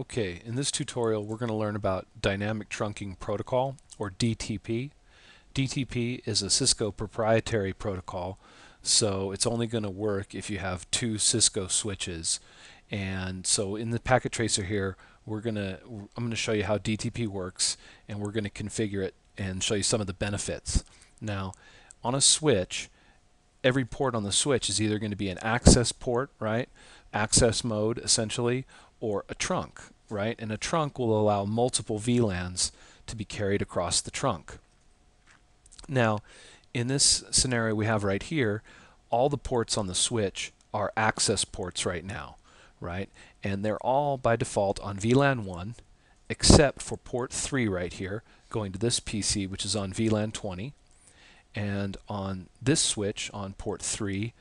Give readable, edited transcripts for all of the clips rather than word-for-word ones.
Okay, in this tutorial we're going to learn about Dynamic Trunking Protocol, or DTP. DTP is a Cisco proprietary protocol, so it's only going to work if you have two Cisco switches. And so in the packet tracer here, I'm going to show you how DTP works, and we're going to configure it and show you some of the benefits. Now, on a switch, every port on the switch is either going to be an access port, right? Access mode, essentially, or a trunk, right? And a trunk will allow multiple VLANs to be carried across the trunk. Now, in this scenario we have right here, all the ports on the switch are access ports right now, right? And they're all by default on VLAN 1, except for port 3 right here, going to this PC, which is on VLAN 20. And on this switch on port 3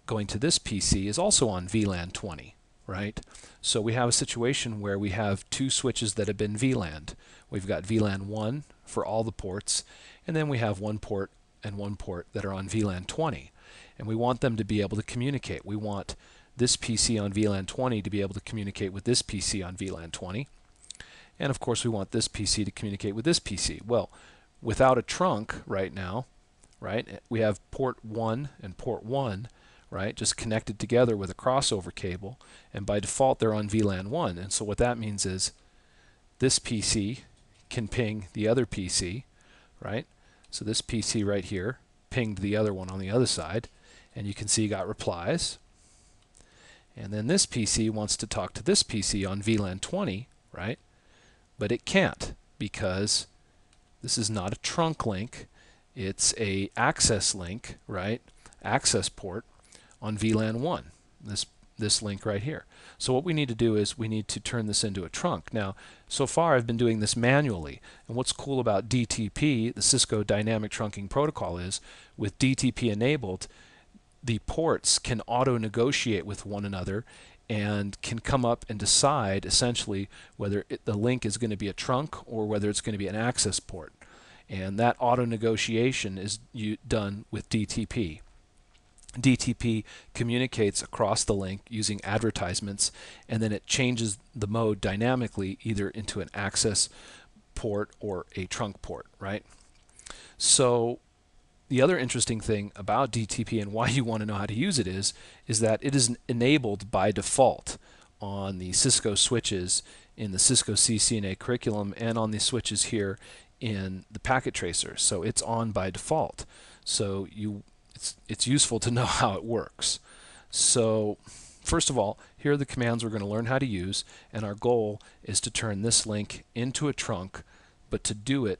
going to this PC is also on VLAN 20, right? So we have a situation where we have two switches that have been VLANed. We've got VLAN 1 for all the ports, and then we have one port and one port that are on VLAN 20. And we want them to be able to communicate. We want this PC on VLAN 20 to be able to communicate with this PC on VLAN 20. And of course we want this PC to communicate with this PC. Well, without a trunk right now, right, we have port 1 and port 1, right, just connected together with a crossover cable, and by default they're on VLAN 1. And so what that means is this PC can ping the other PC, right? So this PC right here pinged the other one on the other side, and you can see got replies. And then this PC wants to talk to this PC on VLAN 20, right? But it can't, because this is not a trunk link, it's a access link, right? Access port on VLAN 1, this link right here. So what we need to do is we need to turn this into a trunk. Now, so far I've been doing this manually, and what's cool about DTP, the Cisco Dynamic Trunking Protocol, is with DTP enabled, the ports can auto-negotiate with one another and can come up and decide essentially whether the link is going to be a trunk or whether it's going to be an access port. And that auto-negotiation is done with DTP. DTP communicates across the link using advertisements, and then it changes the mode dynamically either into an access port or a trunk port, right? So the other interesting thing about DTP and why you want to know how to use it is that it is enabled by default on the Cisco switches in the Cisco CCNA curriculum and on the switches here in the packet tracer. So it's on by default. So it's useful to know how it works. So first of all, here are the commands we're going to learn how to use, and our goal is to turn this link into a trunk, but to do it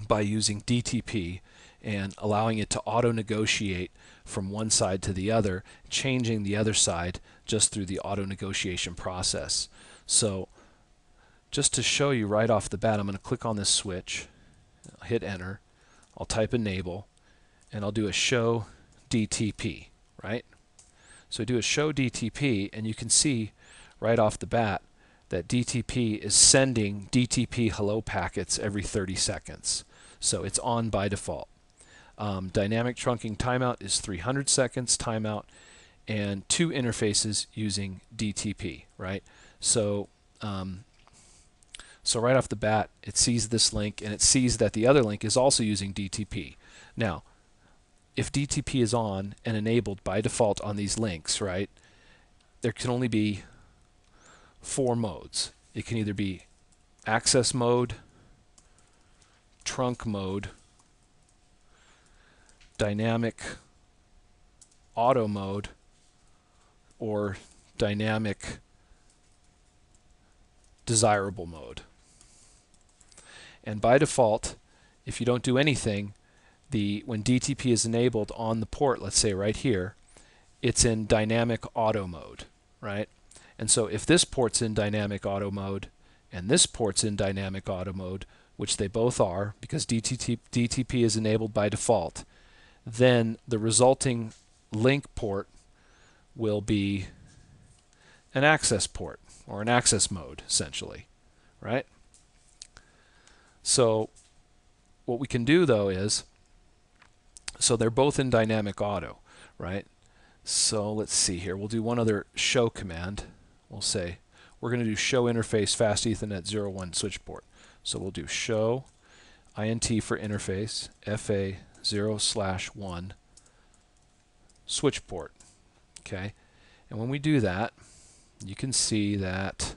by using DTP and allowing it to auto-negotiate from one side to the other, changing the other side just through the auto-negotiation process. So just to show you right off the bat, I'm going to click on this switch, I'll hit enter, I'll type enable, and I'll do a show DTP, right? So I do a show DTP, and you can see right off the bat that DTP is sending DTP hello packets every 30 seconds. So it's on by default. Dynamic trunking timeout is 300 seconds timeout, and two interfaces using DTP, right? So so right off the bat, it sees this link, and it sees that the other link is also using DTP. Now, if DTP is on and enabled by default on these links, right, there can only be 4 modes. It can either be access mode, trunk mode, dynamic auto mode, or dynamic desirable mode. And by default, if you don't do anything, when DTP is enabled on the port, let's say right here, it's in dynamic auto mode, right? And so if this port's in dynamic auto mode and this port's in dynamic auto mode, which they both are because DTP is enabled by default, then the resulting link port will be an access port or an access mode, essentially, right? So what we can do though is, so they're both in dynamic auto, right? So let's see here. We'll do one other show command. We'll say we're going to do show interface fast Ethernet 01 switch port. So we'll do show int for interface FA 0/1 switch port. Okay, and when we do that, you can see that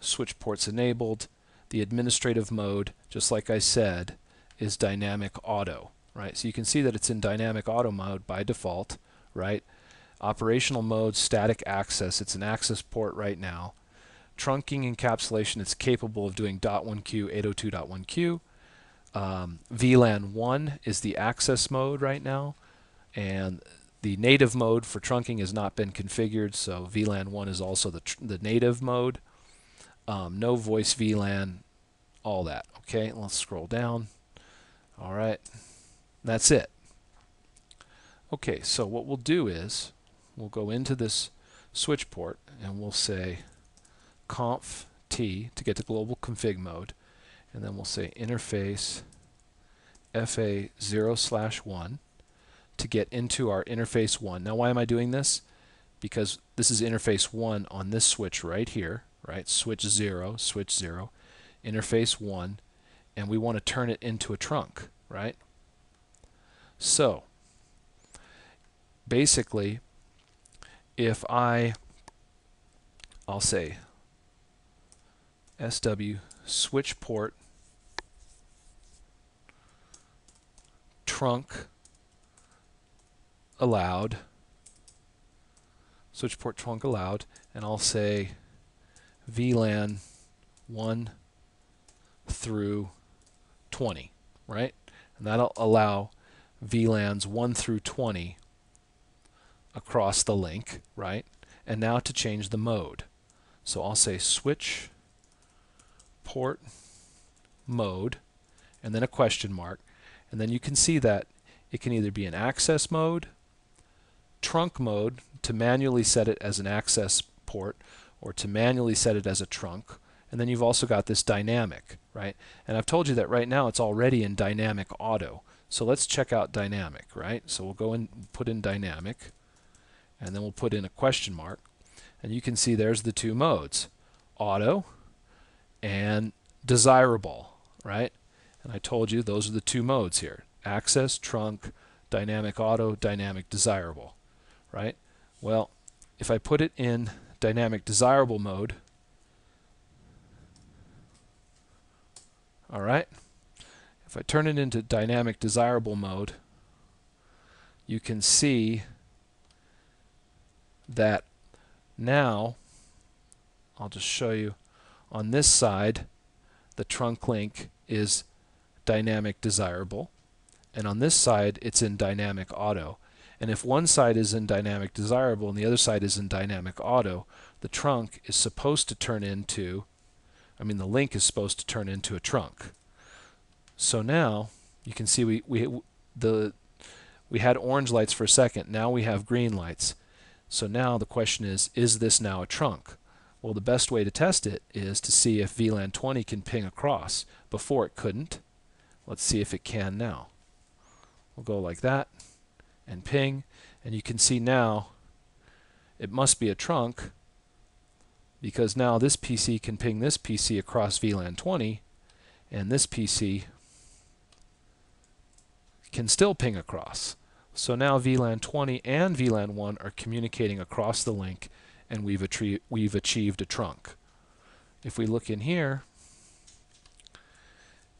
switch port's enabled. The administrative mode, just like I said, is dynamic auto, right? So you can see that it's in dynamic auto mode by default, right? Operational mode, static access, it's an access port right now. Trunking encapsulation, it's capable of doing .1Q, 802.1Q. VLAN 1 is the access mode right now, and the native mode for trunking has not been configured, so VLAN 1 is also the native mode. No voice VLAN, all that. Okay, let's scroll down. All right, that's it. Okay, so what we'll do is we'll go into this switch port and we'll say conf t to get to global config mode, and then we'll say interface FA 0/1 to get into our interface 1. Now why am I doing this? Because this is interface 1 on this switch right here, right? Switch 0, interface 1, and we want to turn it into a trunk, right? So basically, if I'll say SW switch port trunk allowed, switch port trunk allowed, and I'll say VLAN 1 through 20, right? And that'll allow VLANs 1 through 20 across the link, right? And now to change the mode. So I'll say switch port mode and then a question mark, and then you can see that it can either be an access mode, trunk mode to manually set it as an access port, or to manually set it as a trunk, and then you've also got this dynamic, right? And I've told you that right now it's already in dynamic auto. So let's check out dynamic, right? So we'll go and put in dynamic, and then we'll put in a question mark, and you can see there's the two modes, auto and desirable, right? And I told you those are the two modes here, access, trunk, dynamic auto, dynamic desirable, right? Well, if I put it in dynamic desirable mode, all right, if I turn it into dynamic desirable mode, you can see that now, I'll just show you, on this side, the trunk link is dynamic desirable, and on this side, it's in dynamic auto. And if one side is in dynamic desirable and the other side is in dynamic auto, the trunk is supposed to turn into, the link is supposed to turn into a trunk. So now you can see we had orange lights for a second. Now we have green lights. So now the question is this now a trunk? Well, the best way to test it is to see if VLAN 20 can ping across. Before it couldn't. Let's see if it can now. We'll go like that and ping, and you can see now it must be a trunk, because now this PC can ping this PC across VLAN 20, and this PC can still ping across. So now VLAN 20 and VLAN 1 are communicating across the link, and we've achieved a trunk. If we look in here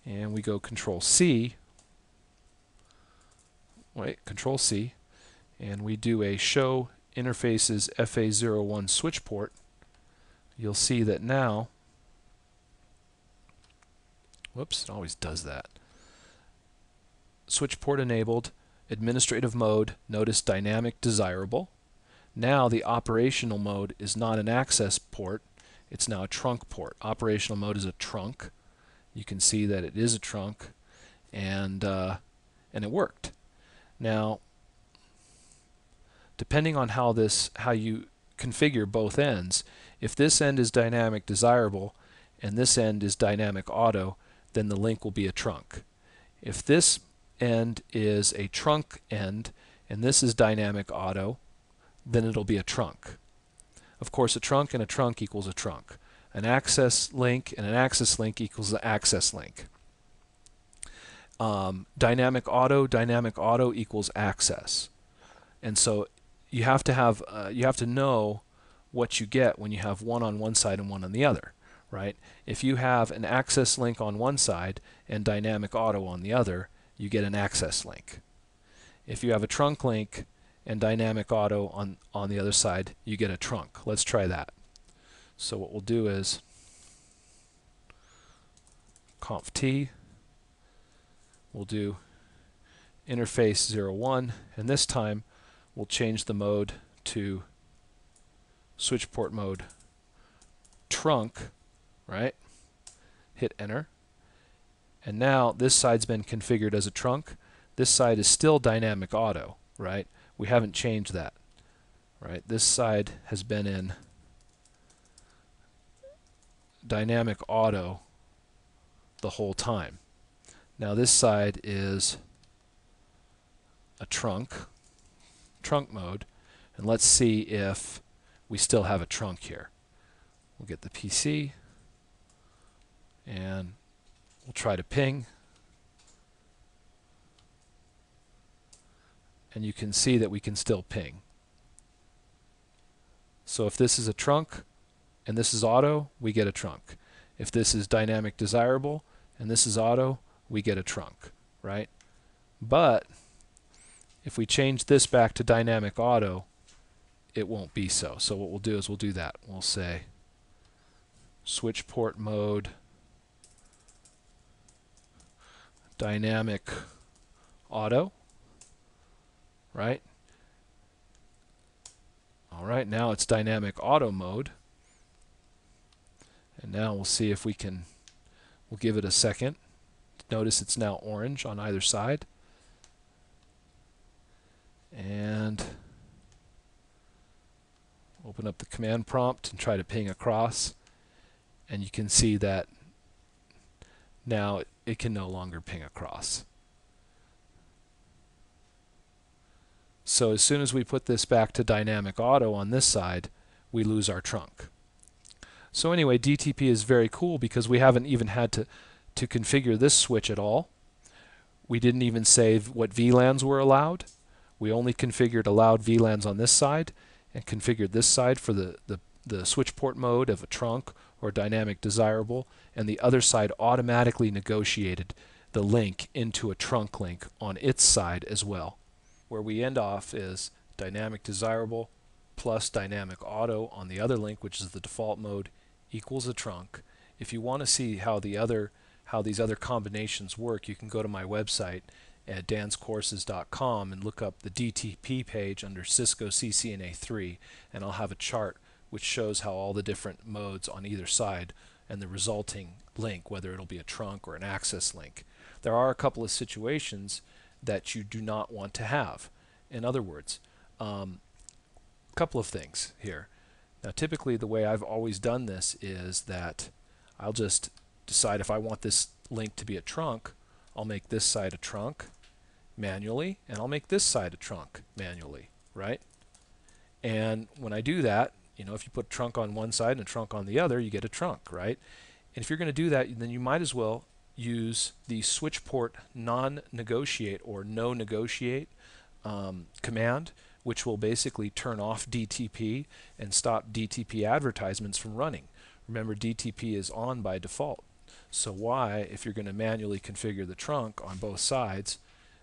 and we go Control C, Control C, and we do a show interfaces FA01 switch port, you'll see that now, whoops, it always does that. Switch port enabled, administrative mode, notice dynamic desirable. Now the operational mode is not an access port, it's now a trunk port. Operational mode is a trunk. You can see that it is a trunk, and it worked. Now, depending on how you configure both ends, if this end is dynamic desirable and this end is dynamic auto, then the link will be a trunk. If this end is a trunk end, and this is dynamic auto, then it'll be a trunk. Of course, a trunk and a trunk equals a trunk. An access link and an access link equals the access link. Dynamic auto equals access. And so you have to know what you get when you have one on one side and one on the other, right? If you have an access link on one side and dynamic auto on the other, you get an access link. If you have a trunk link and dynamic auto on the other side, you get a trunk. Let's try that. So what we'll do is conf t, we'll do interface 01, and this time we'll change the mode to switch port mode trunk, right? Hit enter. And now this side's been configured as a trunk. This side is still dynamic auto, right? We haven't changed that, right? This side has been in dynamic auto the whole time. Now this side is a trunk mode, and let's see if we still have a trunk here. We'll get the PC and we'll try to ping, and you can see that we can still ping. So if this is a trunk and this is auto, we get a trunk. If this is dynamic desirable and this is auto, we get a trunk, right? But if we change this back to dynamic auto, it won't be so. So what we'll do is we'll do that. We'll say switch port mode dynamic auto, right? All right, now it's dynamic auto mode. And now we'll see if we can, we'll give it a second. Notice it's now orange on either side. And open up the command prompt and try to ping across. And you can see that now it can no longer ping across. So as soon as we put this back to dynamic auto on this side, we lose our trunk. So anyway, DTP is very cool because we haven't even had to configure this switch at all. We didn't even say what VLANs were allowed. We only configured allowed VLANs on this side and configured this side for the switch port mode of a trunk or dynamic desirable, and the other side automatically negotiated the link into a trunk link on its side as well. Where we end off is dynamic desirable plus dynamic auto on the other link, which is the default mode, equals a trunk. If you want to see how these other combinations work, you can go to my website at danscourses.com and look up the DTP page under Cisco CCNA 3, and I'll have a chart which shows how all the different modes on either side and the resulting link, whether it'll be a trunk or an access link. There are a couple of situations that you do not want to have. In other words, a couple of things here. Now typically the way I've always done this is that I'll just decide if I want this link to be a trunk, I'll make this side a trunk manually, and I'll make this side a trunk manually, right? And when I do that, you know, if you put a trunk on one side and a trunk on the other, you get a trunk, right? And if you're going to do that, then you might as well use the switch port non-negotiate or no negotiate command, which will basically turn off DTP and stop DTP advertisements from running. Remember, DTP is on by default. So why, if you're going to manually configure the trunk on both sides,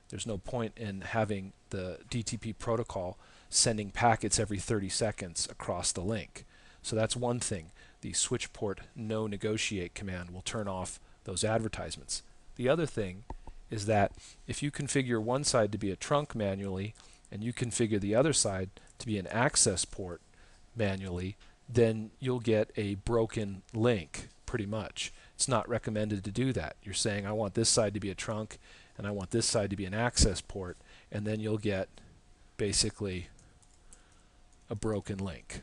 there's no point in having the DTP protocol sending packets every 30 seconds across the link. So that's one thing. The switch port no negotiate command will turn off those advertisements. The other thing is that if you configure one side to be a trunk manually and you configure the other side to be an access port manually, then you'll get a broken link pretty much. It's not recommended to do that. You're saying I want this side to be a trunk and I want this side to be an access port, and then you'll get basically a broken link.